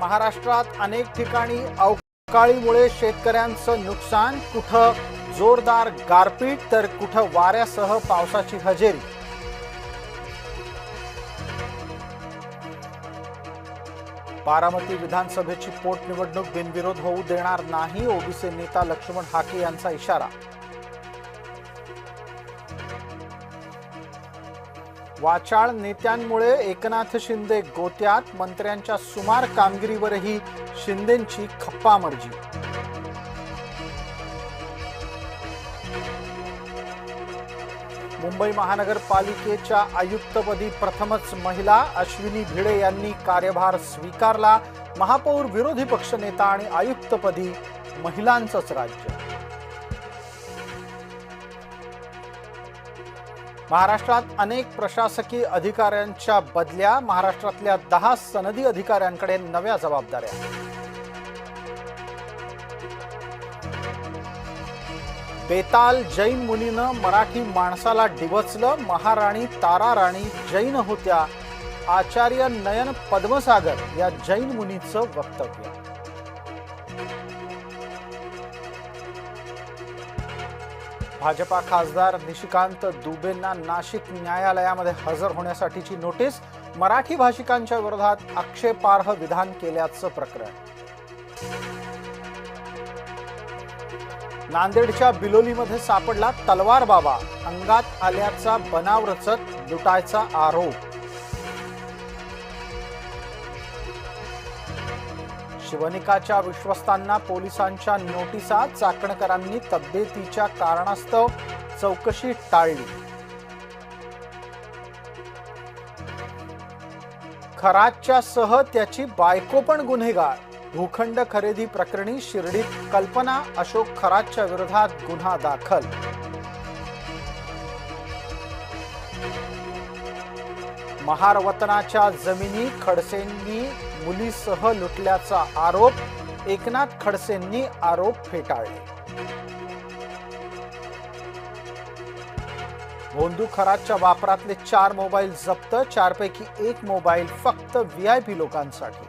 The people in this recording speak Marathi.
महाराष्ट्रात अनेक ठिकाणी अवकाळीमुळे शेतकऱ्यांचं नुकसान, कुठं जोरदार गारपीट तर कुठं वाऱ्यासह पावसाची हजेरी। बारामती विधानसभेची पोटनिवडणूक बिनविरोध होऊ देणार नाही, ओबीसी नेता लक्ष्मण हाके यांचा इशारा। वाचाळ नेत्यांमुळे एकनाथ शिंदे गोत्यात, मंत्र्यांच्या सुमार कामगिरीवरही शिंदेंची खप्पामर्जी। मुंबई महानगरपालिकेच्या आयुक्तपदी प्रथमच महिला, अश्विनी भिडे यांनी कार्यभार स्वीकारला। महापौर, विरोधी पक्षनेता आणि आयुक्तपदी महिलांचंच राज्य। महाराष्ट्रात अनेक प्रशासकीय अधिकाऱ्यांच्या बदल्या, महाराष्ट्रातल्या 10 सनदी अधिकाऱ्यांकडे नव्या जबाबदाऱ्या। बेताल जैन मुनीनं मराठी माणसाला डिवचलं, महाराणी ताराराणी जैन होत्या, आचार्य नयन पद्मसागर या जैन मुनीचं वक्तव्य। भाजपा खासदार निशिकांत दुबेंना नाशिक न्यायालयामध्ये हजर होण्यासाठीची नोटीस, मराठी भाषिकांच्या विरोधात आक्षेपार्ह विधान केल्याचं प्रकरण। नांदेडच्या बिलोलीमध्ये सापडला तलवार बाबा, अंगात आल्याचा बनाव रचत लुटायचा आरोप। शिवनिकाच्या विश्वस्तांना पोलिसांच्या नोटिसा, चाकणकरांनी तब्येतीच्या कारणास्तव चौकशी टाळली। खरातच्या सह त्याची बायको पण गुन्हेगार, भूखंड खरेदी प्रकरणी शिर्डीत कल्पना अशोक खरातच्या विरोधात गुन्हा दाखल। महार वतनाच्या जमिनी खडसेंनी मुलीसह लुटल्याचा आरोप, एकनाथ खडसेंनी आरोप फेटाळले। भोंदू खरातच्या वापरातले 4 मोबाईल जप्त, 4 पैकी 1 मोबाईल फक्त व्हीआयपी लोकांसाठी।